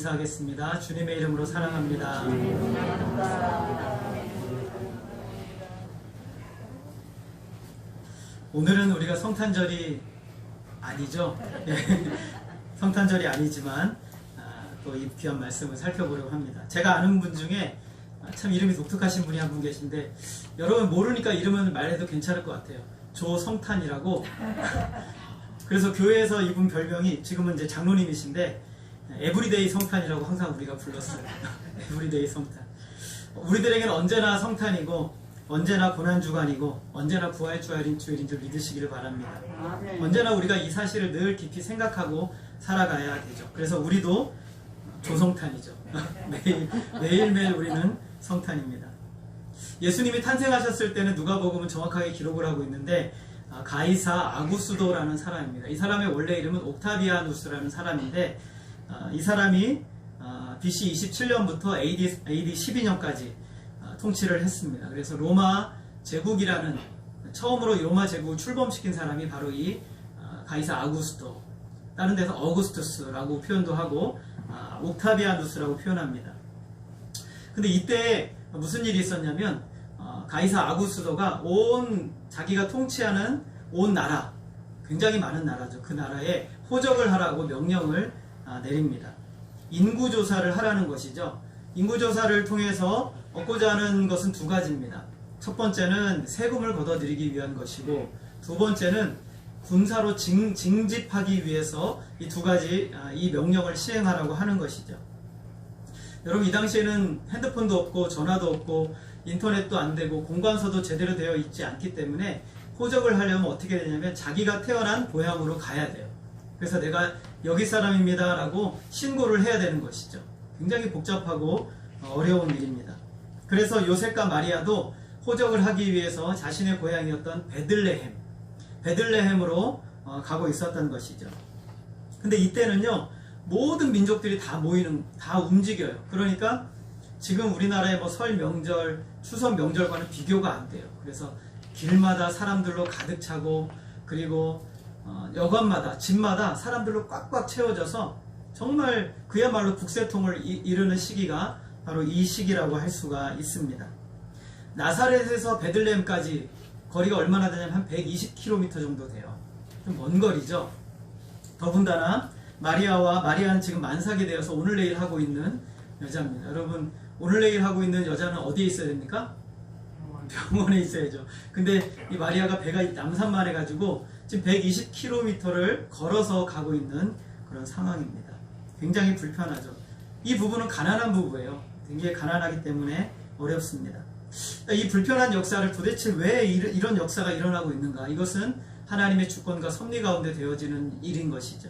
인사하겠습니다. 주님의 이름으로 사랑합니다. 오늘은 우리가 성탄절이 아니죠. 성탄절이 아니지만 또 이 귀한 말씀을 살펴보려고 합니다. 제가 아는 분 중에 참 이름이 독특하신 분이 한 분 계신데, 여러분 모르니까 이름은 말해도 괜찮을 것 같아요. 조성탄이라고. 그래서 교회에서 이분 별명이, 지금은 이제 장로님이신데 에브리데이 성탄이라고 항상 우리가 불렀어요. 에브리데이 성탄. 우리들에게는 언제나 성탄이고, 언제나 고난주간이고, 언제나 부활주일인 줄 믿으시기를 바랍니다. 언제나 우리가 이 사실을 늘 깊이 생각하고 살아가야 되죠. 그래서 우리도 조성탄이죠. 매일매일 우리는 성탄입니다. 예수님이 탄생하셨을 때는 누가복음은 정확하게 기록을 하고 있는데, 가이사 아구스도라는 사람입니다. 이 사람의 원래 이름은 옥타비아누스라는 사람인데, 이 사람이 BC 27년부터 AD 12년까지 통치를 했습니다. 그래서 로마 제국이라는, 처음으로 로마 제국을 출범시킨 사람이 바로 이 가이사 아구스도, 다른 데서 어구스투스라고 표현도 하고 옥타비아누스라고 표현합니다. 근데 이때 무슨 일이 있었냐면, 가이사 아구스도가 자기가 통치하는 온 나라, 굉장히 많은 나라죠. 그 나라에 호적을 하라고 명령을 내립니다. 인구조사를 하라는 것이죠. 인구조사를 통해서 얻고자 하는 것은 두 가지입니다. 첫 번째는 세금을 걷어들이기 위한 것이고, 두 번째는 군사로 징집하기 위해서 이 두 가지, 이 명령을 시행하라고 하는 것이죠. 여러분, 이 당시에는 핸드폰도 없고 전화도 없고 인터넷도 안 되고 공관서도 제대로 되어 있지 않기 때문에 호적을 하려면 어떻게 되냐면, 자기가 태어난 고향으로 가야 돼요. 그래서 내가 여기 사람입니다 라고 신고를 해야 되는 것이죠. 굉장히 복잡하고 어려운 일입니다. 그래서 요셉과 마리아도 호적을 하기 위해서 자신의 고향이었던 베들레헴으로 가고 있었던 것이죠. 근데 이때는요, 모든 민족들이 다 움직여요. 그러니까 지금 우리나라의 설 명절, 추석 명절과는 비교가 안 돼요. 그래서 길마다 사람들로 가득 차고, 그리고 여관마다, 집마다 사람들로 꽉꽉 채워져서 정말 그야말로 국세통을 이루는 시기가 바로 이 시기라고 할 수가 있습니다. 나사렛에서 베들레헴까지 거리가 얼마나 되냐면 한 120km 정도 돼요. 좀 먼 거리죠. 더군다나 마리아는 지금 만삭이 되어서 오늘 내일 하고 있는 여자입니다. 여러분, 오늘 내일 하고 있는 여자는 어디에 있어야 됩니까? 병원에 있어야죠. 근데 이 마리아가 배가 남산만 해가지고 지금 120km를 걸어서 가고 있는 그런 상황입니다. 굉장히 불편하죠. 이 부부는 가난한 부부예요. 굉장히 가난하기 때문에 어렵습니다. 이 불편한 역사를 도대체 왜 이런 역사가 일어나고 있는가? 이것은 하나님의 주권과 섭리 가운데 되어지는 일인 것이죠.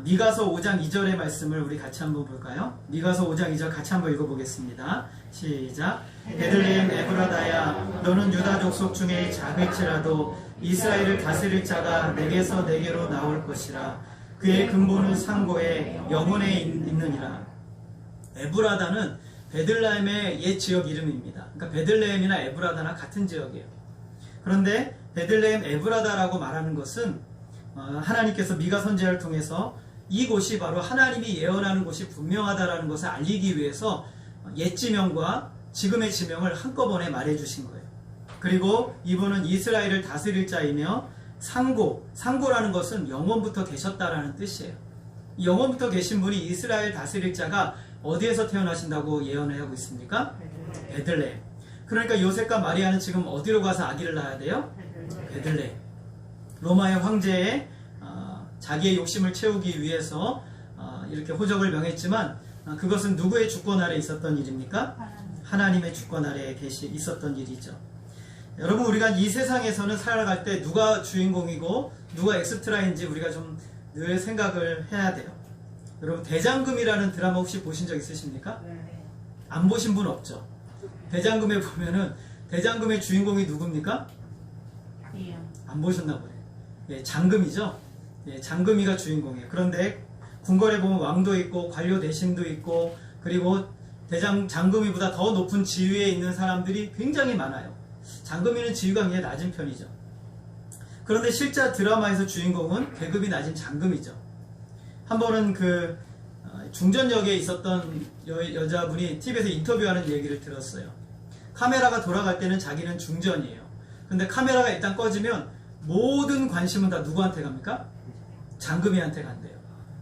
미가서 5장 2절의 말씀을 우리 같이 한번 볼까요? 미가서 5장 2절 같이 한번 읽어보겠습니다. 시작. 베들레헴 에브라다야, 너는 유다 족속 중에 작을지라도 이스라엘을 다스릴 자가 내게서 내게로 나올 것이라. 그의 근본은 상고에 영혼에 있느니라. 에브라다는 베들레헴의 옛 지역 이름입니다. 그러니까 베들레헴이나 에브라다나 같은 지역이에요. 그런데 베들레헴 에브라다라고 말하는 것은 하나님께서 미가 선지자를 통해서 이곳이 바로 하나님이 예언하는 곳이 분명하다라는 것을 알리기 위해서 옛 지명과 지금의 지명을 한꺼번에 말해주신 거예요. 그리고 이분은 이스라엘을 다스릴 자이며 상고라는 것은 영원부터 계셨다라는 뜻이에요. 영원부터 계신 분이 이스라엘 다스릴 자가 어디에서 태어나신다고 예언을 하고 있습니까? 베들레헴. 그러니까 요셉과 마리아는 지금 어디로 가서 아기를 낳아야 돼요? 베들레헴. 로마의 황제의 자기의 욕심을 채우기 위해서 이렇게 호적을 명했지만, 그것은 누구의 주권 아래에 있었던 일입니까? 하나님의 주권 아래에 있었던 일이죠. 여러분, 우리가 이 세상에서는 살아갈 때 누가 주인공이고 누가 엑스트라인지 우리가 좀 늘 생각을 해야 돼요. 여러분, 대장금이라는 드라마 혹시 보신 적 있으십니까? 안 보신 분 없죠? 대장금에 보면은 대장금의 주인공이 누굽니까? 안 보셨나 보네. 예, 장금이죠. 예, 장금이가 주인공이에요. 그런데 궁궐에 보면 왕도 있고 관료 대신도 있고, 그리고 장금이보다 더 높은 지위에 있는 사람들이 굉장히 많아요. 장금이는 지위가 굉장히 낮은 편이죠. 그런데 실제 드라마에서 주인공은 계급이 낮은 장금이죠. 한 번은 중전역에 있었던 여자분이 TV에서 인터뷰하는 얘기를 들었어요. 카메라가 돌아갈 때는 자기는 중전이에요. 근데 카메라가 일단 꺼지면 모든 관심은 다 누구한테 갑니까? 장금이한테 간대요.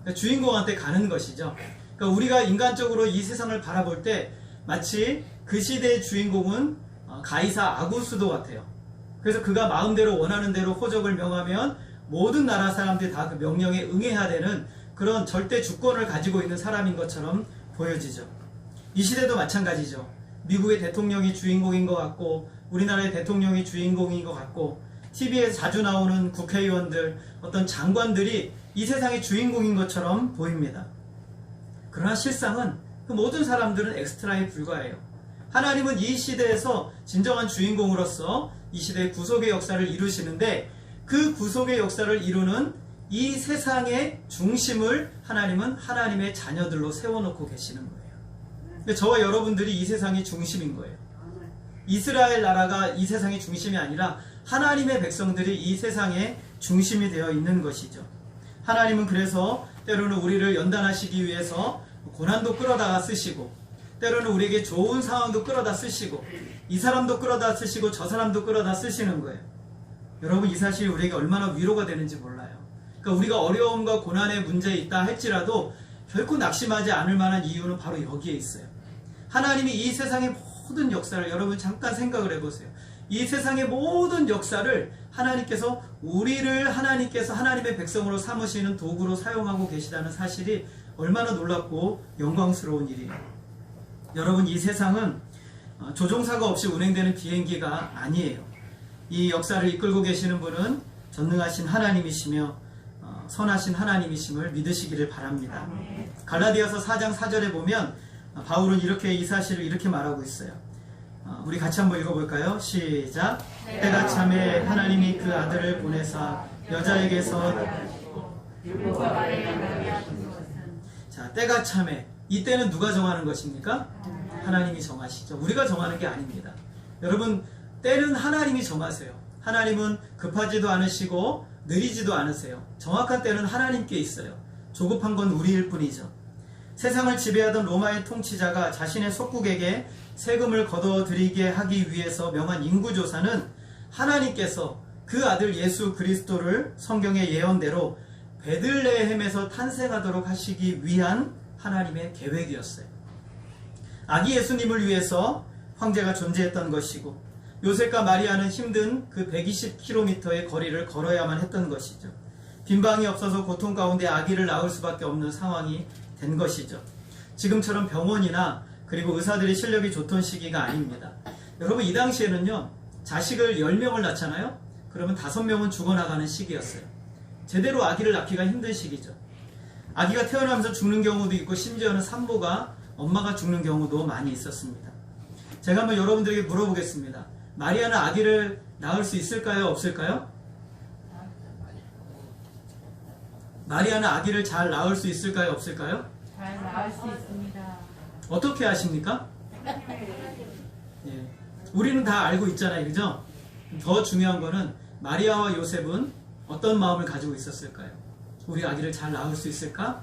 그러니까 주인공한테 가는 것이죠. 그러니까 우리가 인간적으로 이 세상을 바라볼 때 마치 그 시대의 주인공은 가이사 아구스도 같아요. 그래서 그가 마음대로 원하는 대로 호적을 명하면 모든 나라 사람들이 다 그 명령에 응해야 되는 그런 절대 주권을 가지고 있는 사람인 것처럼 보여지죠. 이 시대도 마찬가지죠. 미국의 대통령이 주인공인 것 같고 우리나라의 대통령이 주인공인 것 같고 TV에 자주 나오는 국회의원들, 어떤 장관들이 이 세상의 주인공인 것처럼 보입니다. 그러나 실상은 그 모든 사람들은 엑스트라에 불과해요. 하나님은 이 시대에서 진정한 주인공으로서 이 시대의 구속의 역사를 이루시는데 그 구속의 역사를 이루는 이 세상의 중심을 하나님은 하나님의 자녀들로 세워놓고 계시는 거예요. 저와 여러분들이 이 세상의 중심인 거예요. 이스라엘 나라가 이 세상의 중심이 아니라 하나님의 백성들이 이 세상의 중심이 되어 있는 것이죠. 하나님은 그래서 때로는 우리를 연단하시기 위해서 고난도 끌어다가 쓰시고 때로는 우리에게 좋은 상황도 끌어다 쓰시고 이 사람도 끌어다 쓰시고 저 사람도 끌어다 쓰시는 거예요. 여러분 이 사실이 우리에게 얼마나 위로가 되는지 몰라요. 그러니까 우리가 어려움과 고난의 문제에 있다 할지라도 결코 낙심하지 않을 만한 이유는 바로 여기에 있어요. 하나님이 이 세상의 모든 역사를 여러분 잠깐 생각을 해보세요. 이 세상의 모든 역사를 하나님께서 하나님께서 하나님의 백성으로 삼으시는 도구로 사용하고 계시다는 사실이 얼마나 놀랍고 영광스러운 일이에요. 여러분 이 세상은 조종사가 없이 운행되는 비행기가 아니에요. 이 역사를 이끌고 계시는 분은 전능하신 하나님이시며 선하신 하나님이심을 믿으시기를 바랍니다. 갈라디아서 4장 4절에 보면 바울은 이 사실을 이렇게 말하고 있어요. 우리 같이 한번 읽어볼까요? 시작. 때가 참에 하나님이 그 아들을 보내사 여자에게서 자, 때가 참에 이때는 누가 정하는 것입니까? 하나님이 정하시죠. 우리가 정하는 게 아닙니다. 여러분 때는 하나님이 정하세요. 하나님은 급하지도 않으시고 느리지도 않으세요. 정확한 때는 하나님께 있어요. 조급한 건 우리일 뿐이죠. 세상을 지배하던 로마의 통치자가 자신의 속국에게 세금을 거둬들이게 하기 위해서 명한 인구조사는 하나님께서 그 아들 예수 그리스도를 성경의 예언대로 베들레헴에서 탄생하도록 하시기 위한 하나님의 계획이었어요. 아기 예수님을 위해서 황제가 존재했던 것이고 요셉과 마리아는 힘든 그 120km의 거리를 걸어야만 했던 것이죠. 빈방이 없어서 고통 가운데 아기를 낳을 수밖에 없는 상황이 된 것이죠. 지금처럼 병원이나 그리고 의사들의 실력이 좋던 시기가 아닙니다. 여러분 이 당시에는요 자식을 10명을 낳잖아요. 그러면 5명은 죽어나가는 시기였어요. 제대로 아기를 낳기가 힘든 시기죠. 아기가 태어나면서 죽는 경우도 있고 심지어는 산모가 엄마가 죽는 경우도 많이 있었습니다. 제가 한번 여러분들에게 물어보겠습니다. 마리아는 아기를 낳을 수 있을까요? 없을까요? 마리아는 아기를 잘 낳을 수 있을까요? 없을까요? 잘 낳을 수 있습니다. 어떻게 아십니까? 예. 우리는 다 알고 있잖아요. 그죠? 더 중요한 거는 마리아와 요셉은 어떤 마음을 가지고 있었을까요? 우리 아기를 잘 낳을 수 있을까?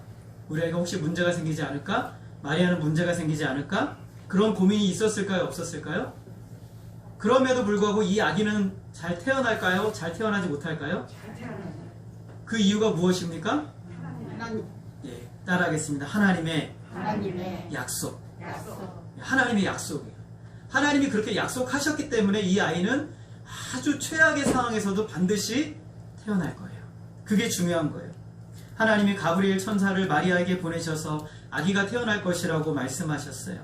우리 아이가 혹시 문제가 생기지 않을까? 마리아는 문제가 생기지 않을까? 그런 고민이 있었을까요? 없었을까요? 그럼에도 불구하고 이 아기는 잘 태어날까요? 잘 태어나지 못할까요? 그 이유가 무엇입니까? 하나님. 예, 따라하겠습니다. 하나님의 약속. 하나님의 약속이에요. 하나님이 그렇게 약속하셨기 때문에 이 아이는 아주 최악의 상황에서도 반드시 태어날 거예요. 그게 중요한 거예요. 하나님이 가브리엘 천사를 마리아에게 보내셔서 아기가 태어날 것이라고 말씀하셨어요.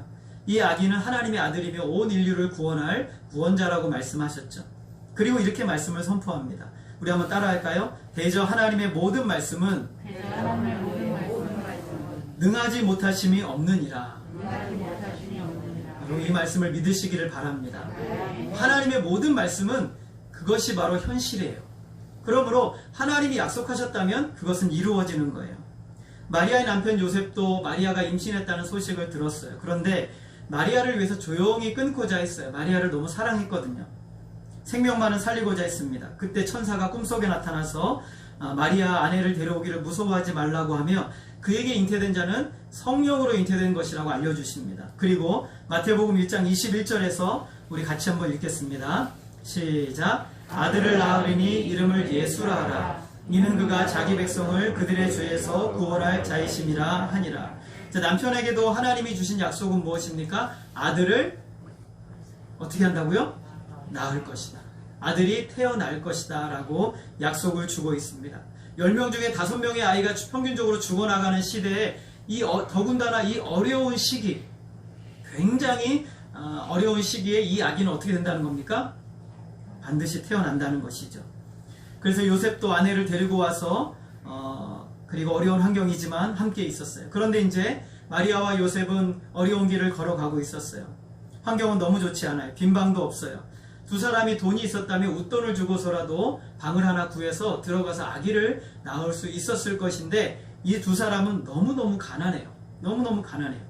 이 아기는 하나님의 아들이며 온 인류를 구원할 구원자라고 말씀하셨죠. 그리고 이렇게 말씀을 선포합니다. 우리 한번 따라할까요? 대저 하나님의 모든 말씀은 능하지 못하심이 없느니라. 여러분 이 말씀을 믿으시기를 바랍니다. 하나님의 모든 말씀은 그것이 바로 현실이에요. 그러므로 하나님이 약속하셨다면 그것은 이루어지는 거예요. 마리아의 남편 요셉도 마리아가 임신했다는 소식을 들었어요. 그런데 마리아를 위해서 조용히 끊고자 했어요. 마리아를 너무 사랑했거든요. 생명만은 살리고자 했습니다. 그때 천사가 꿈속에 나타나서 마리아 아내를 데려오기를 무서워하지 말라고 하며 그에게 잉태된 자는 성령으로 잉태된 것이라고 알려주십니다. 그리고 마태복음 1장 21절에서 우리 같이 한번 읽겠습니다. 시작. 아들을 낳으리니 이름을 예수라 하라. 이는 그가 자기 백성을 그들의 죄에서 구원할 자이심이라 하니라. 자, 남편에게도 하나님이 주신 약속은 무엇입니까? 아들을 어떻게 한다고요? 낳을 것이다. 아들이 태어날 것이다 라고 약속을 주고 있습니다. 10명 중에 5명의 아이가 평균적으로 죽어나가는 시대에 더군다나 이 어려운 시기, 굉장히 어려운 시기에 이 아기는 어떻게 된다는 겁니까? 반드시 태어난다는 것이죠. 그래서 요셉도 아내를 데리고 와서 그리고 어려운 환경이지만 함께 있었어요. 그런데 이제 마리아와 요셉은 어려운 길을 걸어가고 있었어요. 환경은 너무 좋지 않아요. 빈 방도 없어요. 두 사람이 돈이 있었다면 웃돈을 주고서라도 방을 하나 구해서 들어가서 아기를 낳을 수 있었을 것인데 이 두 사람은 너무너무 가난해요. 너무너무 가난해요.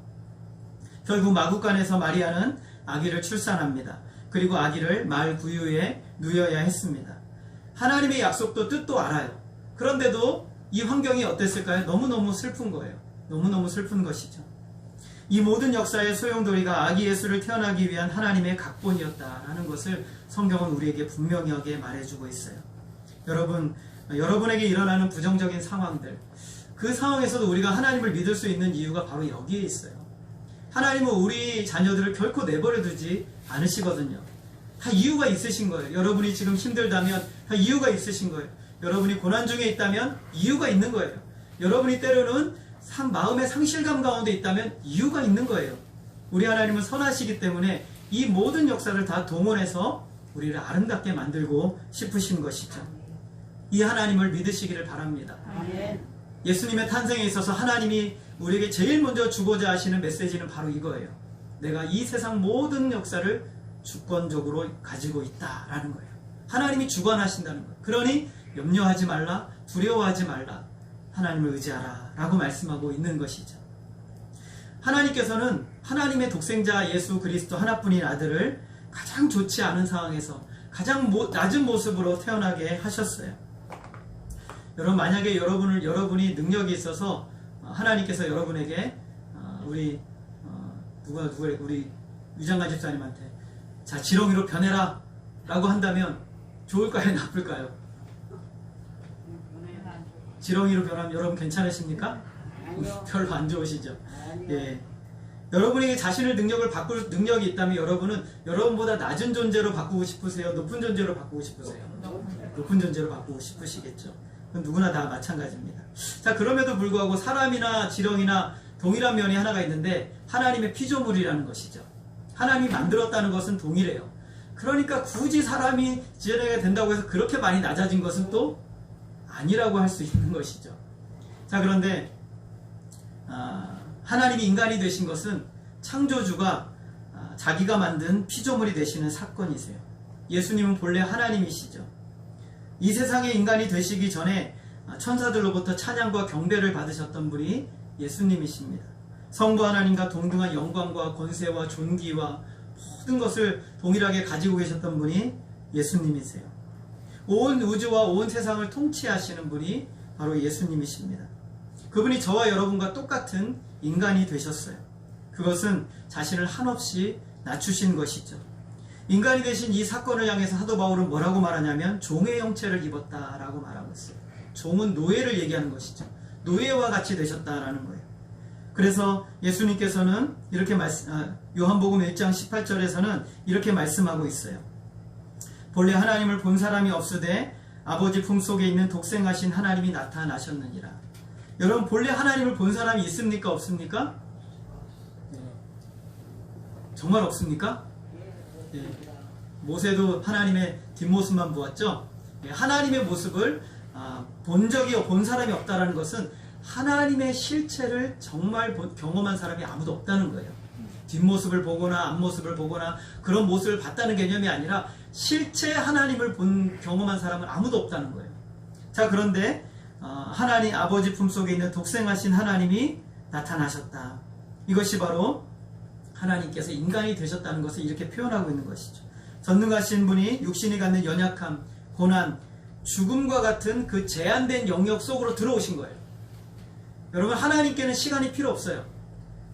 결국 마구간에서 마리아는 아기를 출산합니다. 그리고 아기를 말 구유에 누여야 했습니다. 하나님의 약속도 뜻도 알아요. 그런데도 이 환경이 어땠을까요? 너무너무 슬픈 거예요. 너무너무 슬픈 것이죠. 이 모든 역사의 소용돌이가 아기 예수를 태어나기 위한 하나님의 각본이었다라는 것을 성경은 우리에게 분명하게 말해주고 있어요. 여러분에게 일어나는 부정적인 상황들, 그 상황에서도 우리가 하나님을 믿을 수 있는 이유가 바로 여기에 있어요. 하나님은 우리 자녀들을 결코 내버려 두지 않으시거든요. 다 이유가 있으신 거예요. 여러분이 지금 힘들다면 다 이유가 있으신 거예요. 여러분이 고난 중에 있다면 이유가 있는 거예요. 여러분이 때로는 마음의 상실감 가운데 있다면 이유가 있는 거예요. 우리 하나님은 선하시기 때문에 이 모든 역사를 다 동원해서 우리를 아름답게 만들고 싶으신 것이죠. 이 하나님을 믿으시기를 바랍니다. 예수님의 탄생에 있어서 하나님이 우리에게 제일 먼저 주고자 하시는 메시지는 바로 이거예요. 내가 이 세상 모든 역사를 주권적으로 가지고 있다라는 거예요. 하나님이 주관하신다는 거예요. 그러니 염려하지 말라, 두려워하지 말라, 하나님을 의지하라 라고 말씀하고 있는 것이죠. 하나님께서는 하나님의 독생자 예수 그리스도 하나뿐인 아들을 가장 좋지 않은 상황에서 가장 낮은 모습으로 태어나게 하셨어요. 여러분, 만약에 여러분이 능력이 있어서 하나님께서 여러분에게 우리 유장관 집사님한테 자, 지렁이로 변해라 라고 한다면 좋을까요? 나쁠까요? 지렁이로 변하면 여러분 괜찮으십니까? 별로 안 좋으시죠? 예. 여러분에게 자신의 능력을 바꿀 능력이 있다면 여러분은 여러분보다 낮은 존재로 바꾸고 싶으세요? 높은 존재로 바꾸고 싶으세요? 높은 존재로 바꾸고 싶으시겠죠? 그건 누구나 다 마찬가지입니다. 자, 그럼에도 불구하고 사람이나 지렁이나 동일한 면이 하나가 있는데 하나님의 피조물이라는 것이죠. 하나님이 만들었다는 것은 동일해요. 그러니까 굳이 사람이 지어내게 된다고 해서 그렇게 많이 낮아진 것은 또 아니라고 할 수 있는 것이죠. 자, 그런데 하나님이 인간이 되신 것은 창조주가 자기가 만든 피조물이 되시는 사건이세요. 예수님은 본래 하나님이시죠. 이 세상에 인간이 되시기 전에 천사들로부터 찬양과 경배를 받으셨던 분이 예수님이십니다. 성부 하나님과 동등한 영광과 권세와 존귀와 모든 것을 동일하게 가지고 계셨던 분이 예수님이세요. 온 우주와 온 세상을 통치하시는 분이 바로 예수님이십니다. 그분이 저와 여러분과 똑같은 인간이 되셨어요. 그것은 자신을 한없이 낮추신 것이죠. 인간이 되신 이 사건을 향해서 사도 바울은 뭐라고 말하냐면 종의 형체를 입었다라고 말하고 있어요. 종은 노예를 얘기하는 것이죠. 노예와 같이 되셨다라는 거예요. 그래서 예수님께서는 이렇게 요한복음 1장 18절에서는 이렇게 말씀하고 있어요. 본래 하나님을 본 사람이 없으되 아버지 품속에 있는 독생하신 하나님이 나타나셨느니라. 여러분, 본래 하나님을 본 사람이 있습니까? 없습니까? 정말 없습니까? 모세도 하나님의 뒷모습만 보았죠. 하나님의 모습을 본 사람이 없다는 것은 하나님의 실체를 정말 경험한 사람이 아무도 없다는 거예요. 뒷모습을 보거나 앞모습을 보거나 그런 모습을 봤다는 개념이 아니라 실체 하나님을 경험한 사람은 아무도 없다는 거예요. 자, 그런데 하나님 아버지 품속에 있는 독생하신 하나님이 나타나셨다. 이것이 바로 하나님께서 인간이 되셨다는 것을 이렇게 표현하고 있는 것이죠. 전능하신 분이 육신이 갖는 연약함, 고난, 죽음과 같은 그 제한된 영역 속으로 들어오신 거예요. 여러분, 하나님께는 시간이 필요 없어요.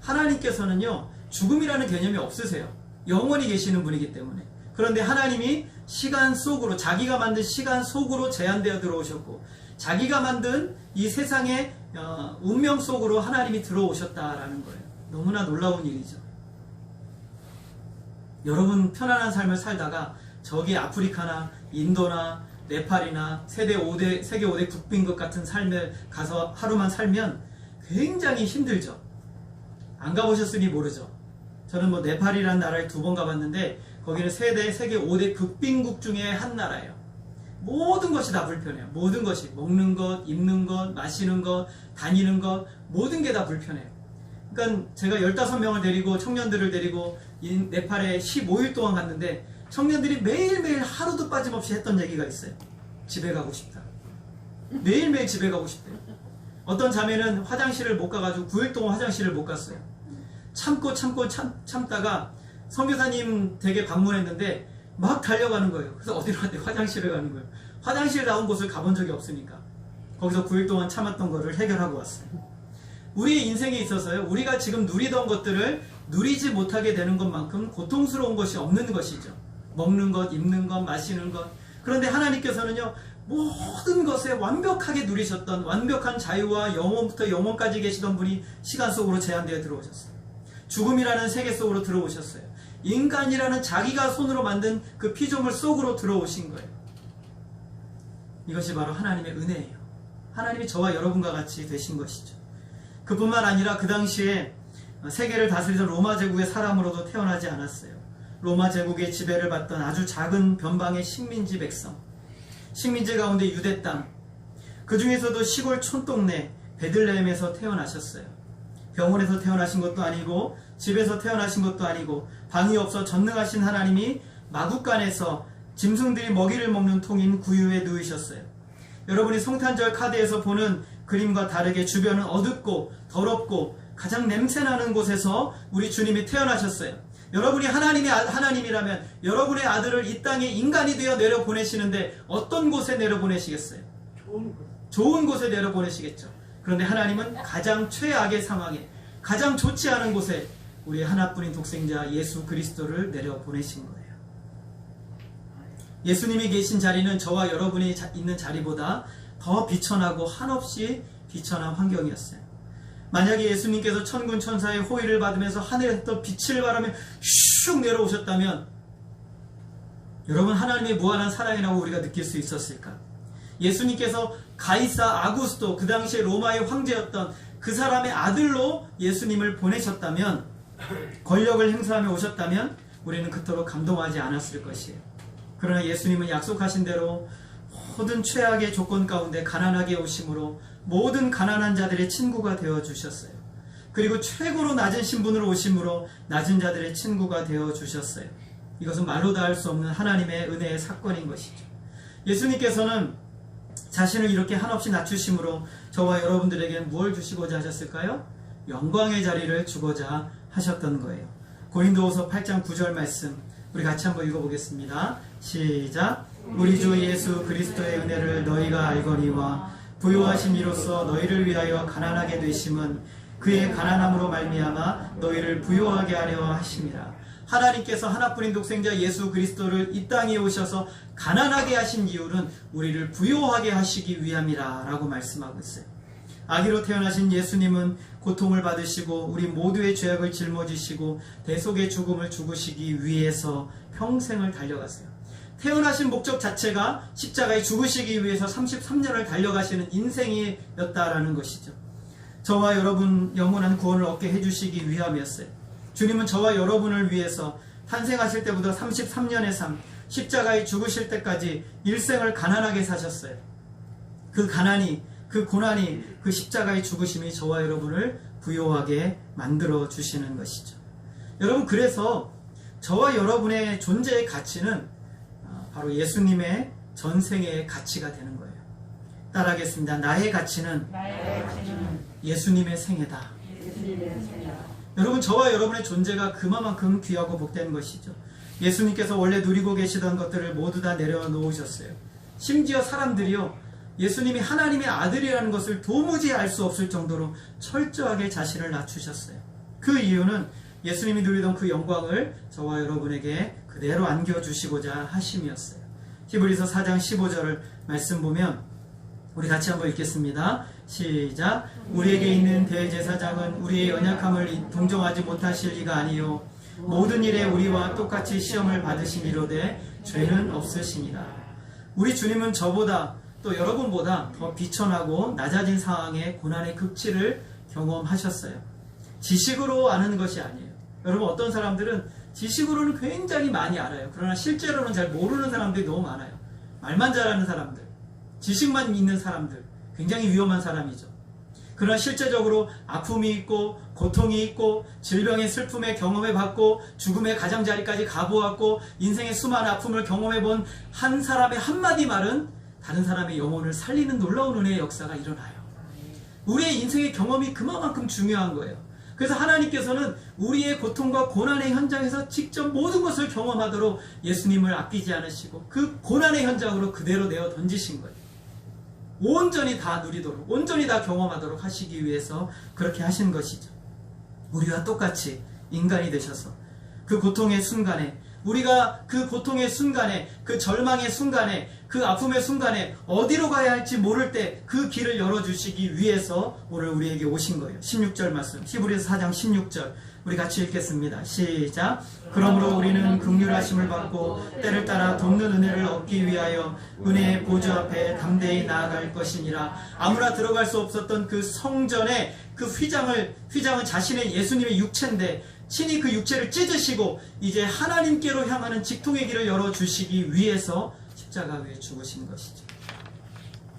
하나님께서는요, 죽음이라는 개념이 없으세요. 영원히 계시는 분이기 때문에. 그런데 하나님이 시간 속으로, 자기가 만든 시간 속으로 제한되어 들어오셨고, 자기가 만든 이 세상의 운명 속으로 하나님이 들어오셨다라는 거예요. 너무나 놀라운 일이죠. 여러분 편안한 삶을 살다가 저기 아프리카나 인도나 네팔이나 세계 5대 국빈국 같은 삶에 가서 하루만 살면 굉장히 힘들죠. 안 가보셨으니 모르죠. 저는 뭐 네팔이라는 나라에 2번 가봤는데 거기는 세계 5대 국빈국 중에 한 나라예요. 모든 것이 다 불편해요. 모든 것이, 먹는 것, 입는 것, 마시는 것, 다니는 것, 모든 게 다 불편해요. 그러니까 제가 15명을 데리고, 청년들을 데리고 네팔에 15일 동안 갔는데 청년들이 매일매일 하루도 빠짐없이 했던 얘기가 있어요. 집에 가고 싶다. 매일매일 집에 가고 싶대요. 어떤 자매는 화장실을 못 가가지고 9일 동안 화장실을 못 갔어요. 참다가 선교사님 댁에 방문했는데 막 달려가는 거예요. 그래서 어디로 갔대? 화장실을 가는 거예요. 화장실 나온 곳을 가본 적이 없으니까 거기서 9일 동안 참았던 거를 해결하고 왔어요. 우리의 인생에 있어서요, 우리가 지금 누리던 것들을 누리지 못하게 되는 것만큼 고통스러운 것이 없는 것이죠. 먹는 것, 입는 것, 마시는 것. 그런데 하나님께서는요, 모든 것에 완벽하게 누리셨던 완벽한 자유와 영원부터 영원까지 계시던 분이 시간 속으로 제한되어 들어오셨어요. 죽음이라는 세계 속으로 들어오셨어요. 인간이라는 자기가 손으로 만든 그 피조물 속으로 들어오신 거예요. 이것이 바로 하나님의 은혜예요. 하나님이 저와 여러분과 같이 되신 것이죠. 그뿐만 아니라 그 당시에 세계를 다스리던 로마 제국의 사람으로도 태어나지 않았어요. 로마 제국의 지배를 받던 아주 작은 변방의 식민지 백성, 식민지 가운데 유대 땅, 그 중에서도 시골 촌동네 베들레헴에서 태어나셨어요. 병원에서 태어나신 것도 아니고 집에서 태어나신 것도 아니고 방이 없어 전능하신 하나님이 마구간에서 짐승들이 먹이를 먹는 통인 구유에 누이셨어요. 여러분이 성탄절 카드에서 보는 그림과 다르게 주변은 어둡고 더럽고 가장 냄새나는 곳에서 우리 주님이 태어나셨어요. 여러분이 하나님이라면 여러분의 아들을 이 땅에 인간이 되어 내려보내시는데 어떤 곳에 내려보내시겠어요? 좋은 곳에 내려보내시겠죠. 그런데 하나님은 가장 최악의 상황에, 가장 좋지 않은 곳에 우리 하나뿐인 독생자 예수 그리스도를 내려보내신 거예요. 예수님이 계신 자리는 저와 여러분이 있는 자리보다 더 비천하고 한없이 비천한 환경이었어요. 만약에 예수님께서 천군 천사의 호의를 받으면서 하늘에서 빛을 발하며 슉 내려오셨다면 여러분, 하나님의 무한한 사랑이라고 우리가 느낄 수 있었을까? 예수님께서 가이사 아구스토, 그 당시에 로마의 황제였던 그 사람의 아들로 예수님을 보내셨다면, 권력을 행사하며 오셨다면 우리는 그토록 감동하지 않았을 것이에요. 그러나 예수님은 약속하신 대로 모든 최악의 조건 가운데 가난하게 오심으로 모든 가난한 자들의 친구가 되어주셨어요. 그리고 최고로 낮은 신분으로 오심으로 낮은 자들의 친구가 되어주셨어요. 이것은 말로 다 할 수 없는 하나님의 은혜의 사건인 것이죠. 예수님께서는 자신을 이렇게 한없이 낮추심으로 저와 여러분들에게 무엇을 주시고자 하셨을까요? 영광의 자리를 주고자 하셨던 거예요. 고린도후서 8장 9절 말씀 우리 같이 한번 읽어보겠습니다. 시작. 우리 주 예수 그리스도의 은혜를 너희가 알거니와 부요하신 이로써 너희를 위하여 가난하게 되심은 그의 가난함으로 말미암아 너희를 부요하게 하려 하심이라. 하나님께서 하나뿐인 독생자 예수 그리스도를 이 땅에 오셔서 가난하게 하신 이유는 우리를 부요하게 하시기 위함이라 라고 말씀하고 있어요. 아기로 태어나신 예수님은 고통을 받으시고 우리 모두의 죄악을 짊어지시고 대속의 죽음을 죽으시기 위해서 평생을 달려갔어요. 태어나신 목적 자체가 십자가에 죽으시기 위해서 33년을 달려가시는 인생이었다라는 것이죠. 저와 여러분 영원한 구원을 얻게 해주시기 위함이었어요. 주님은 저와 여러분을 위해서 탄생하실 때부터 33년의 삶, 십자가에 죽으실 때까지 일생을 가난하게 사셨어요. 그 가난이, 그 고난이, 그 십자가의 죽으심이 저와 여러분을 부요하게 만들어 주시는 것이죠. 여러분, 그래서 저와 여러분의 존재의 가치는 바로 예수님의 전생의 가치가 되는 거예요. 따라하겠습니다. 나의 가치는 예수님의 생애다. 여러분, 저와 여러분의 존재가 그만큼 귀하고 복된 것이죠. 예수님께서 원래 누리고 계시던 것들을 모두 다 내려놓으셨어요. 심지어 사람들이요, 예수님이 하나님의 아들이라는 것을 도무지 알 수 없을 정도로 철저하게 자신을 낮추셨어요. 그 이유는 예수님이 누리던 그 영광을 저와 여러분에게 그대로 안겨주시고자 하심이었어요. 히브리서 4장 15절을 말씀 보면 우리 같이 한번 읽겠습니다. 시작. 우리에게 있는 대제사장은 우리의 연약함을 동정하지 못하실 리가 아니요 모든 일에 우리와 똑같이 시험을 받으시미로되 죄는 없으시니라. 우리 주님은 저보다 또 여러분보다 더 비천하고 낮아진 상황의 고난의 극치를 경험하셨어요. 지식으로 아는 것이 아니에요. 여러분, 어떤 사람들은 지식으로는 굉장히 많이 알아요. 그러나 실제로는 잘 모르는 사람들이 너무 많아요. 말만 잘하는 사람들, 지식만 있는 사람들, 굉장히 위험한 사람이죠. 그러나 실제적으로 아픔이 있고 고통이 있고 질병의 슬픔의 경험을 받고 죽음의 가장자리까지 가보았고 인생의 수많은 아픔을 경험해본 한 사람의 한마디 말은 다른 사람의 영혼을 살리는 놀라운 은혜의 역사가 일어나요. 우리의 인생의 경험이 그만큼 중요한 거예요. 그래서 하나님께서는 우리의 고통과 고난의 현장에서 직접 모든 것을 경험하도록 예수님을 아끼지 않으시고 그 고난의 현장으로 그대로 내어 던지신 거예요. 온전히 다 누리도록, 온전히 다 경험하도록 하시기 위해서 그렇게 하신 것이죠. 우리와 똑같이 인간이 되셔서 그 고통의 순간에, 우리가 그 고통의 순간에, 그 절망의 순간에, 그 아픔의 순간에 어디로 가야 할지 모를 때 그 길을 열어주시기 위해서 오늘 우리에게 오신 거예요. 16절 말씀, 히브리서 4장 16절 우리 같이 읽겠습니다. 시작. 그러므로 우리는 긍휼하심을 받고 때를 따라 돕는 은혜를 얻기 위하여 은혜의 보좌 앞에 담대히 나아갈 것이니라. 아무나 들어갈 수 없었던 그 성전에 그 휘장은 자신의 예수님의 육체인데 친히 그 육체를 찢으시고 이제 하나님께로 향하는 직통의 길을 열어주시기 위해서 십자가 위에 죽으신 것이죠.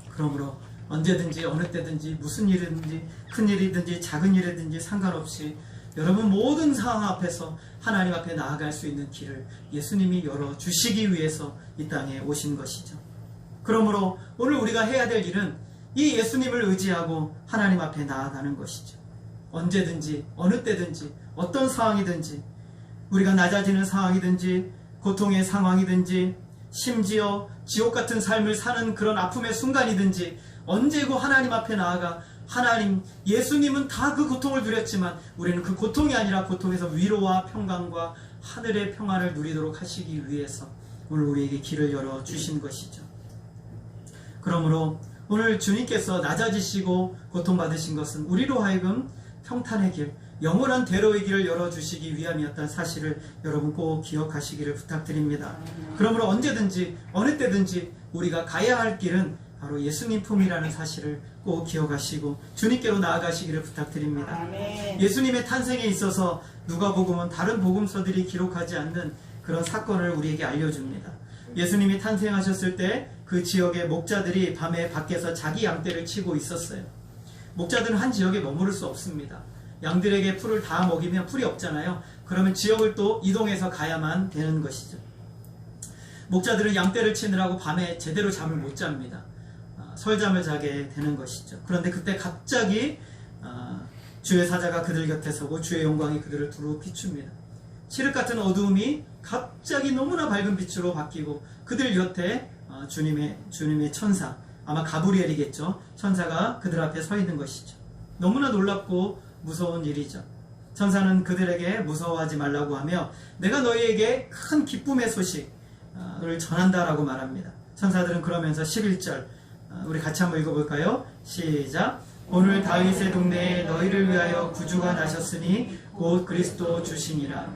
그러므로 언제든지 어느 때든지 무슨 일이든지 큰 일이든지 작은 일이든지 상관없이 여러분 모든 상황 앞에서 하나님 앞에 나아갈 수 있는 길을 예수님이 열어주시기 위해서 이 땅에 오신 것이죠. 그러므로 오늘 우리가 해야 될 일은 이 예수님을 의지하고 하나님 앞에 나아가는 것이죠. 언제든지 어느 때든지 어떤 상황이든지 우리가 낮아지는 상황이든지 고통의 상황이든지 심지어 지옥 같은 삶을 사는 그런 아픔의 순간이든지 언제고 하나님 앞에 나아가 하나님, 예수님은 다 그 고통을 누렸지만 우리는 그 고통이 아니라 고통에서 위로와 평강과 하늘의 평안을 누리도록 하시기 위해서 오늘 우리에게 길을 열어주신 것이죠. 그러므로 오늘 주님께서 낮아지시고 고통받으신 것은 우리로 하여금 평탄의 길, 영원한 대로의 길을 열어주시기 위함이었다는 사실을 여러분 꼭 기억하시기를 부탁드립니다. 그러므로 언제든지 어느 때든지 우리가 가야 할 길은 바로 예수님 품이라는 사실을 꼭 기억하시고 주님께로 나아가시기를 부탁드립니다. 아멘. 예수님의 탄생에 있어서 누가복음은 다른 복음서들이 기록하지 않는 그런 사건을 우리에게 알려줍니다. 예수님이 탄생하셨을 때 그 지역의 목자들이 밤에 밖에서 자기 양떼를 치고 있었어요. 목자들은 한 지역에 머무를 수 없습니다. 양들에게 풀을 다 먹이면 풀이 없잖아요. 그러면 지역을 또 이동해서 가야만 되는 것이죠. 목자들은 양떼를 치느라고 밤에 제대로 잠을 못 잡니다. 설잠을 자게 되는 것이죠. 그런데 그때 갑자기 주의 사자가 그들 곁에 서고 주의 영광이 그들을 두루 비춥니다. 칠흑 같은 어두움이 갑자기 너무나 밝은 빛으로 바뀌고 그들 곁에 주님의 천사, 아마 가브리엘이겠죠. 천사가 그들 앞에 서 있는 것이죠. 너무나 놀랍고 무서운 일이죠. 천사는 그들에게 무서워하지 말라고 하며 내가 너희에게 큰 기쁨의 소식을 전한다라고 말합니다. 천사들은 그러면서 11절 우리 같이 한번 읽어볼까요? 시작. 오늘 다윗의 동네에 너희를 위하여 구주가 나셨으니 곧 그리스도 주시니라.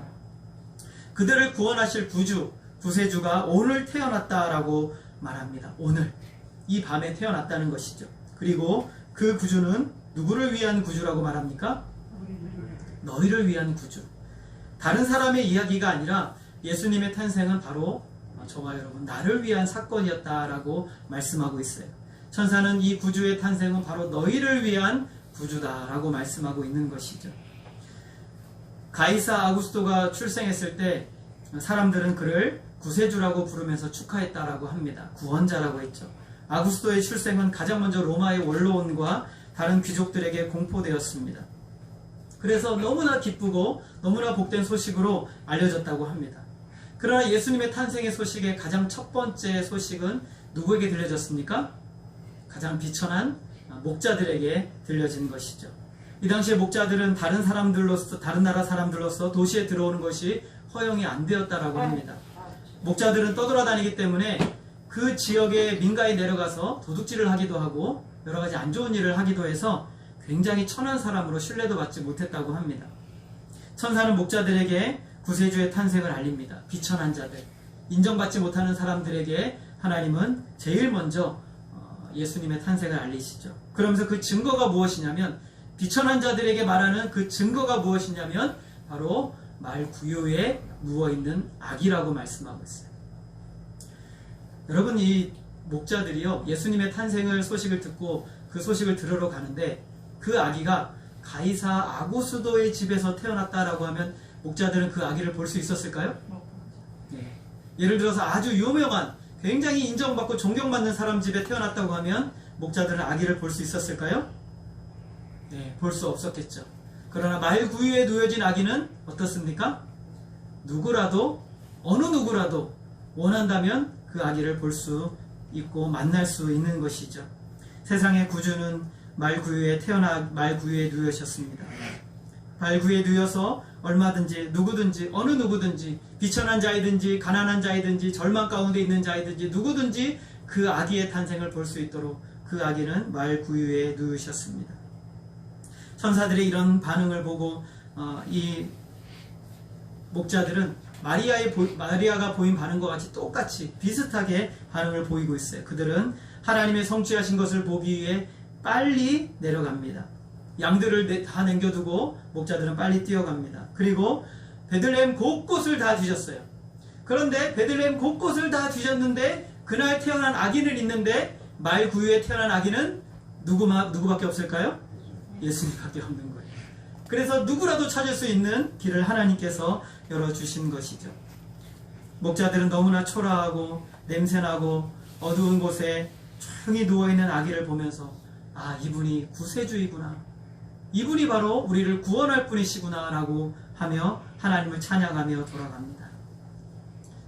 그들을 구원하실 구세주가 오늘 태어났다라고 말합니다. 오늘 이 밤에 태어났다는 것이죠. 그리고 그 구주는 누구를 위한 구주라고 말합니까? 너희를 위한 구주. 다른 사람의 이야기가 아니라 예수님의 탄생은 바로 저와 여러분 나를 위한 사건이었다라고 말씀하고 있어요. 천사는 이 구주의 탄생은 바로 너희를 위한 구주다라고 말씀하고 있는 것이죠. 가이사 아구스토가 출생했을 때 사람들은 그를 구세주라고 부르면서 축하했다라고 합니다. 구원자라고 했죠. 아구스토의 출생은 가장 먼저 로마의 원로원과 다른 귀족들에게 공포되었습니다. 그래서 너무나 기쁘고 너무나 복된 소식으로 알려졌다고 합니다. 그러나 예수님의 탄생의 소식의 가장 첫 번째 소식은 누구에게 들려졌습니까? 가장 비천한 목자들에게 들려진 것이죠. 이 당시에 목자들은 다른 나라 사람들로서 도시에 들어오는 것이 허용이 안 되었다라고 합니다. 목자들은 떠돌아다니기 때문에 그 지역의 민가에 내려가서 도둑질을 하기도 하고 여러 가지 안 좋은 일을 하기도 해서 굉장히 천한 사람으로 신뢰도 받지 못했다고 합니다. 천사는 목자들에게 구세주의 탄생을 알립니다. 비천한 자들, 인정받지 못하는 사람들에게 하나님은 제일 먼저 예수님의 탄생을 알리시죠. 그러면서 그 증거가 무엇이냐면, 비천한 자들에게 말하는 그 증거가 무엇이냐면 바로 말 구유에 누워있는 아기라고 말씀하고 있어요. 여러분, 이 목자들이요, 예수님의 탄생을 소식을 듣고 그 소식을 들으러 가는데 그 아기가 가이사 아고수도의 집에서 태어났다라고 하면 목자들은 그 아기를 볼 수 있었을까요? 네. 예를 들어서 아주 유명한, 굉장히 인정받고 존경받는 사람 집에 태어났다고 하면 목자들은 아기를 볼 수 있었을까요? 네, 볼 수 없었겠죠. 그러나 말 구유에 누워진 아기는 어떻습니까? 누구라도, 어느 누구라도 원한다면 그 아기를 볼 수 있고 만날 수 있는 것이죠. 세상의 구주는 말 구유에 누우셨습니다. 말 구유에 누워서 얼마든지 누구든지 어느 누구든지 비천한 자이든지 가난한 자이든지 절망 가운데 있는 자이든지 누구든지 그 아기의 탄생을 볼 수 있도록 그 아기는 말 구유에 누우셨습니다. 천사들의 이런 반응을 보고 이 목자들은 마리아가 보인 반응과 같이 똑같이 비슷하게 반응을 보이고 있어요. 그들은 하나님의 성취하신 것을 보기 위해 빨리 내려갑니다. 양들을 다 남겨두고 목자들은 빨리 뛰어갑니다. 그리고 베들레헴 곳곳을 다 뒤졌어요. 그런데 베들레헴 곳곳을 다 뒤졌는데 그날 태어난 아기는 있는데 말 구유에 태어난 아기는 누구밖에 없을까요? 예수님밖에 없는 거예요. 그래서 누구라도 찾을 수 있는 길을 하나님께서 열어주신 것이죠. 목자들은 너무나 초라하고 냄새나고 어두운 곳에 조용히 누워있는 아기를 보면서 아, 이분이 구세주이구나, 이분이 바로 우리를 구원할 분이시구나 라고 하며 하나님을 찬양하며 돌아갑니다.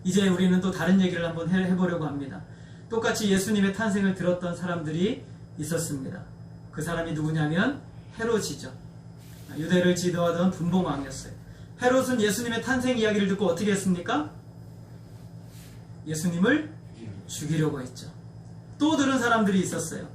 이제 우리는 또 다른 얘기를 한번 해보려고 합니다. 똑같이 예수님의 탄생을 들었던 사람들이 있었습니다. 그 사람이 누구냐면 헤롯이죠. 유대를 지도하던 분봉왕이었어요. 헤롯은 예수님의 탄생 이야기를 듣고 어떻게 했습니까? 예수님을 죽이려고 했죠. 또 들은 사람들이 있었어요.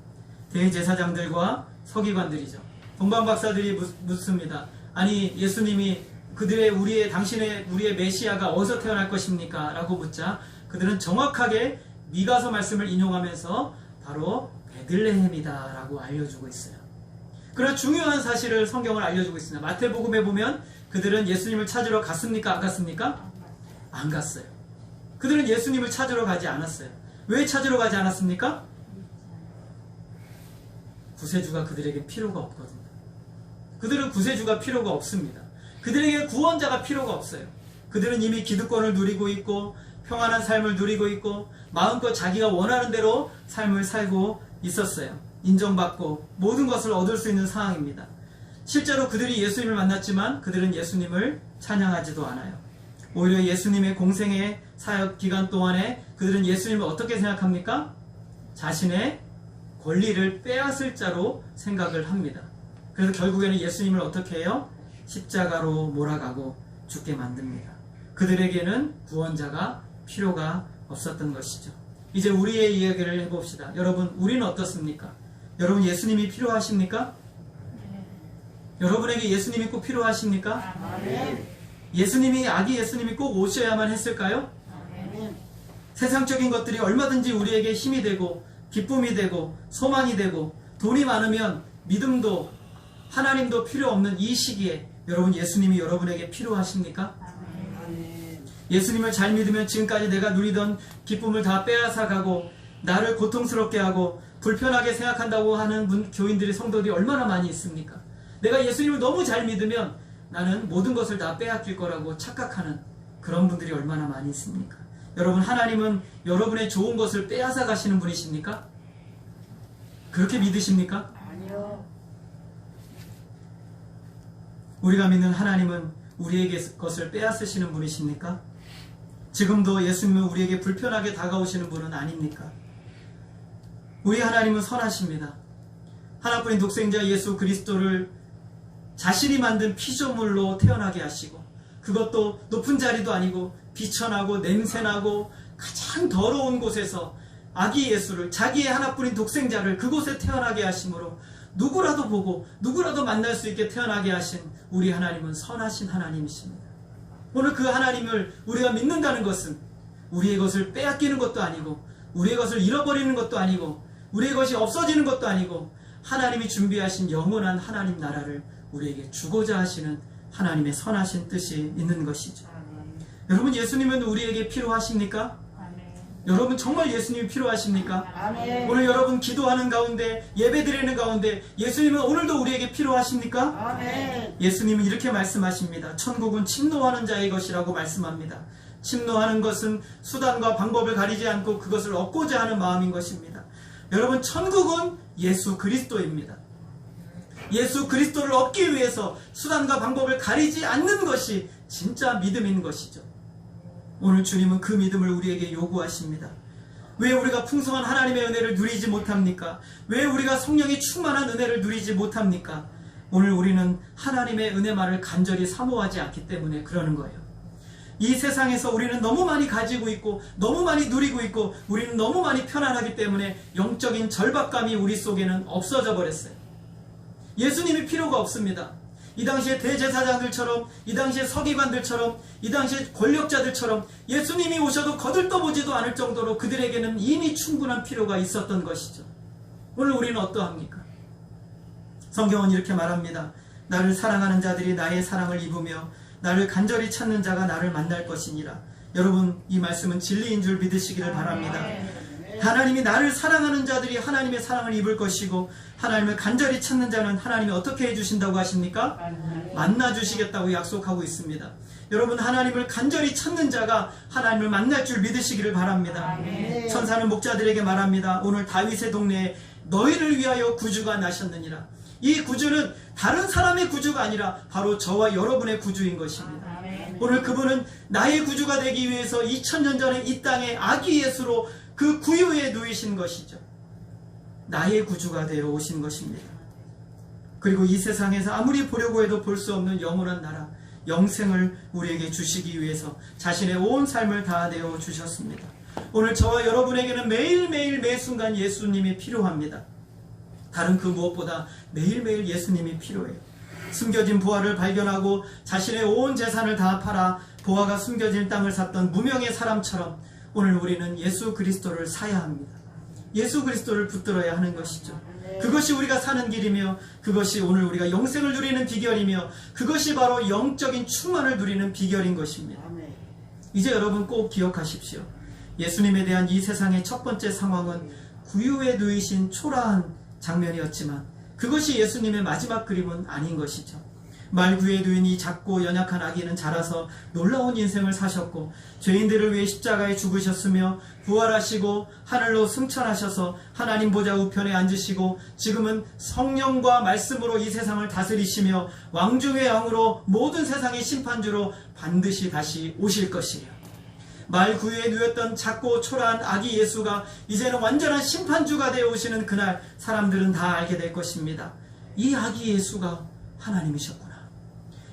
대제사장들과 서기관들이죠. 동방박사들이 묻습니다. 아니, 예수님이 우리의 메시아가 어디서 태어날 것입니까? 라고 묻자 그들은 정확하게 미가서 말씀을 인용하면서 바로 베들레헴이다 라고 알려주고 있어요. 그러나 중요한 사실을 성경을 알려주고 있습니다. 마태복음에 보면 그들은 예수님을 찾으러 갔습니까? 안 갔습니까? 안 갔어요. 그들은 예수님을 찾으러 가지 않았어요. 왜 찾으러 가지 않았습니까? 구세주가 그들에게 필요가 없거든요. 그들은 구세주가 필요가 없습니다. 그들에게 구원자가 필요가 없어요. 그들은 이미 기득권을 누리고 있고 평안한 삶을 누리고 있고 마음껏 자기가 원하는 대로 삶을 살고 있었어요. 인정받고 모든 것을 얻을 수 있는 상황입니다. 실제로 그들이 예수님을 만났지만 그들은 예수님을 찬양하지도 않아요. 오히려 예수님의 공생의 사역 기간 동안에 그들은 예수님을 어떻게 생각합니까? 자신의 권리를 빼앗을 자로 생각을 합니다. 그래서 결국에는 예수님을 어떻게 해요? 십자가로 몰아가고 죽게 만듭니다. 그들에게는 구원자가 필요가 없었던 것이죠. 이제 우리의 이야기를 해봅시다. 여러분, 우리는 어떻습니까? 여러분, 예수님이 필요하십니까? 여러분에게 예수님이 꼭 필요하십니까? 아기 예수님이 꼭 오셔야만 했을까요? 세상적인 것들이 얼마든지 우리에게 힘이 되고 기쁨이 되고 소망이 되고 돈이 많으면 믿음도 하나님도 필요 없는 이 시기에 여러분, 예수님이 여러분에게 필요하십니까? 예수님을 잘 믿으면 지금까지 내가 누리던 기쁨을 다 빼앗아 가고 나를 고통스럽게 하고 불편하게 생각한다고 하는 교인들이, 성도들이 얼마나 많이 있습니까? 내가 예수님을 너무 잘 믿으면 나는 모든 것을 다 빼앗길 거라고 착각하는 그런 분들이 얼마나 많이 있습니까? 여러분, 하나님은 여러분의 좋은 것을 빼앗아 가시는 분이십니까? 그렇게 믿으십니까? 아니요. 우리가 믿는 하나님은 우리에게 것을 빼앗으시는 분이십니까? 지금도 예수님은 우리에게 불편하게 다가오시는 분은 아닙니까? 우리 하나님은 선하십니다. 하나뿐인 독생자 예수 그리스도를 자신이 만든 피조물로 태어나게 하시고, 그것도 높은 자리도 아니고 비천하고 냄새나고 가장 더러운 곳에서 아기 예수를, 자기의 하나뿐인 독생자를 그곳에 태어나게 하심으로 누구라도 보고 누구라도 만날 수 있게 태어나게 하신 우리 하나님은 선하신 하나님이십니다. 오늘 그 하나님을 우리가 믿는다는 것은 우리의 것을 빼앗기는 것도 아니고, 우리의 것을 잃어버리는 것도 아니고, 우리의 것이 없어지는 것도 아니고, 하나님이 준비하신 영원한 하나님 나라를 우리에게 주고자 하시는 하나님의 선하신 뜻이 있는 것이죠. 여러분, 예수님은 우리에게 필요하십니까? 여러분, 정말 예수님이 필요하십니까? 아멘. 오늘 여러분 기도하는 가운데, 예배드리는 가운데 예수님은 오늘도 우리에게 필요하십니까? 아멘. 예수님은 이렇게 말씀하십니다. 천국은 침노하는 자의 것이라고 말씀합니다. 침노하는 것은 수단과 방법을 가리지 않고 그것을 얻고자 하는 마음인 것입니다. 여러분, 천국은 예수 그리스도입니다. 예수 그리스도를 얻기 위해서 수단과 방법을 가리지 않는 것이 진짜 믿음인 것이죠. 오늘 주님은 그 믿음을 우리에게 요구하십니다. 왜 우리가 풍성한 하나님의 은혜를 누리지 못합니까? 왜 우리가 성령이 충만한 은혜를 누리지 못합니까? 오늘 우리는 하나님의 은혜만을 간절히 사모하지 않기 때문에 그러는 거예요. 이 세상에서 우리는 너무 많이 가지고 있고 너무 많이 누리고 있고 우리는 너무 많이 편안하기 때문에 영적인 절박감이 우리 속에는 없어져 버렸어요. 예수님이 필요가 없습니다. 이 당시에 대제사장들처럼, 이 당시에 서기관들처럼, 이 당시에 권력자들처럼 예수님이 오셔도 거들떠보지도 않을 정도로 그들에게는 이미 충분한 필요가 있었던 것이죠. 오늘 우리는 어떠합니까? 성경은 이렇게 말합니다. 나를 사랑하는 자들이 나의 사랑을 입으며 나를 간절히 찾는 자가 나를 만날 것이니라. 여러분, 이 말씀은 진리인 줄 믿으시기를 바랍니다. 하나님이 나를 사랑하는 자들이 하나님의 사랑을 입을 것이고, 하나님을 간절히 찾는 자는 하나님이 어떻게 해주신다고 하십니까? 만나주시겠다고 약속하고 있습니다. 여러분, 하나님을 간절히 찾는 자가 하나님을 만날 줄 믿으시기를 바랍니다. 천사는 목자들에게 말합니다. 오늘 다윗의 동네에 너희를 위하여 구주가 나셨느니라. 이 구주는 다른 사람의 구주가 아니라 바로 저와 여러분의 구주인 것입니다. 오늘 그분은 나의 구주가 되기 위해서 2000년 전에 이 땅에 아기 예수로 그 구유에 누이신 것이죠. 나의 구주가 되어 오신 것입니다. 그리고 이 세상에서 아무리 보려고 해도 볼 수 없는 영원한 나라, 영생을 우리에게 주시기 위해서 자신의 온 삶을 다하여 주셨습니다. 오늘 저와 여러분에게는 매일매일 매순간 예수님이 필요합니다. 다른 그 무엇보다 매일매일 예수님이 필요해요. 숨겨진 부활을 발견하고 자신의 온 재산을 다 팔아 부활가 숨겨진 땅을 샀던 무명의 사람처럼 오늘 우리는 예수 그리스도를 사야 합니다. 예수 그리스도를 붙들어야 하는 것이죠. 그것이 우리가 사는 길이며, 그것이 오늘 우리가 영생을 누리는 비결이며, 그것이 바로 영적인 충만을 누리는 비결인 것입니다. 이제 여러분 꼭 기억하십시오. 예수님에 대한 이 세상의 첫 번째 상황은 구유에 누이신 초라한 장면이었지만 그것이 예수님의 마지막 그림은 아닌 것이죠. 말구에 누인 이 작고 연약한 아기는 자라서 놀라운 인생을 사셨고, 죄인들을 위해 십자가에 죽으셨으며 부활하시고 하늘로 승천하셔서 하나님 보좌 우편에 앉으시고 지금은 성령과 말씀으로 이 세상을 다스리시며 왕중의 왕으로 모든 세상의 심판주로 반드시 다시 오실 것이에요. 말구유에 누였던 작고 초라한 아기 예수가 이제는 완전한 심판주가 되어 오시는 그날 사람들은 다 알게 될 것입니다. 이 아기 예수가 하나님이셨구나.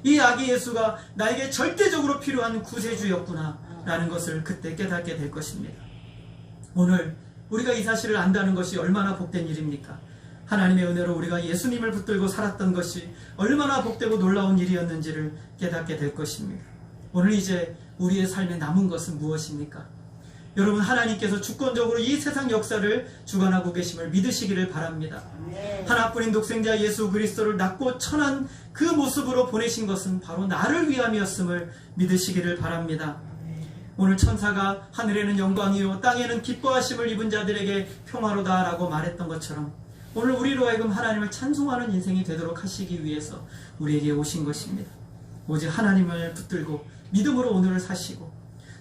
이 아기 예수가 나에게 절대적으로 필요한 구세주였구나 라는 것을 그때 깨닫게 될 것입니다. 오늘 우리가 이 사실을 안다는 것이 얼마나 복된 일입니까? 하나님의 은혜로 우리가 예수님을 붙들고 살았던 것이 얼마나 복되고 놀라운 일이었는지를 깨닫게 될 것입니다. 오늘 이제 우리의 삶에 남은 것은 무엇입니까? 여러분, 하나님께서 주권적으로 이 세상 역사를 주관하고 계심을 믿으시기를 바랍니다. 하나뿐인 독생자 예수 그리스도를 낮고 천한 그 모습으로 보내신 것은 바로 나를 위함이었음을 믿으시기를 바랍니다. 오늘 천사가 하늘에는 영광이요 땅에는 기뻐하심을 입은 자들에게 평화로다 라고 말했던 것처럼 오늘 우리로 하여금 하나님을 찬송하는 인생이 되도록 하시기 위해서 우리에게 오신 것입니다. 오직 하나님을 붙들고 믿음으로 오늘을 사시고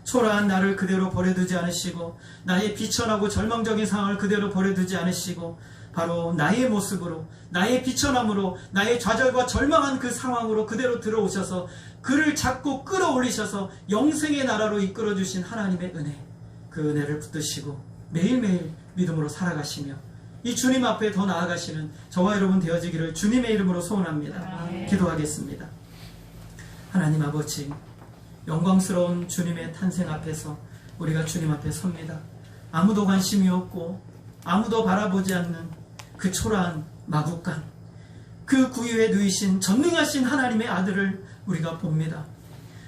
초라한 나를 그대로 버려두지 않으시고 나의 비천하고 절망적인 상황을 그대로 버려두지 않으시고 바로 나의 모습으로, 나의 비천함으로, 나의 좌절과 절망한 그 상황으로 그대로 들어오셔서 그를 잡고 끌어올리셔서 영생의 나라로 이끌어주신 하나님의 은혜, 그 은혜를 붙드시고 매일매일 믿음으로 살아가시며 이 주님 앞에 더 나아가시는 저와 여러분 되어지기를 주님의 이름으로 소원합니다. 기도하겠습니다. 하나님 아버지, 영광스러운 주님의 탄생 앞에서 우리가 주님 앞에 섭니다. 아무도 관심이 없고 아무도 바라보지 않는 그 초라한 마국간, 그 구유에 누이신 전능하신 하나님의 아들을 우리가 봅니다.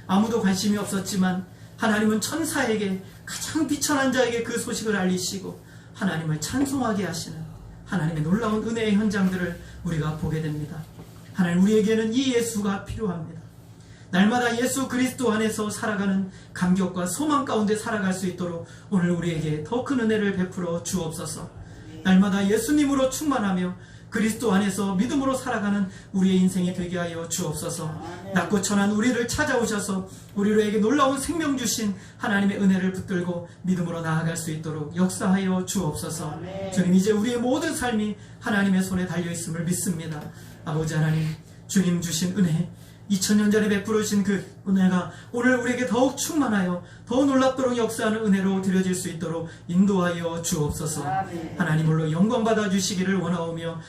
아무도 관심이 없었지만 하나님은 천사에게, 가장 비천한 자에게 그 소식을 알리시고 하나님을 찬송하게 하시는 하나님의 놀라운 은혜의 현장들을 우리가 보게 됩니다. 하나님, 우리에게는 이 예수가 필요합니다. 날마다 예수 그리스도 안에서 살아가는 감격과 소망 가운데 살아갈 수 있도록 오늘 우리에게 더 큰 은혜를 베풀어 주옵소서. 날마다 예수님으로 충만하며 그리스도 안에서 믿음으로 살아가는 우리의 인생이 되게 하여 주옵소서. 낮고 천한 우리를 찾아오셔서 우리에게 놀라운 생명 주신 하나님의 은혜를 붙들고 믿음으로 나아갈 수 있도록 역사하여 주옵소서. 주님, 이제 우리의 모든 삶이 하나님의 손에 달려있음을 믿습니다. 아버지 하나님, 주님 주신 은혜, 2000년 전에 베풀어 주신 그 은혜가 오늘 우리에게 더욱 충만하여 더 놀랍도록 역사하는 은혜로 드려질 수 있도록 인도하여 주옵소서. 하나님 홀로 영광 받아 주시기를 원하오며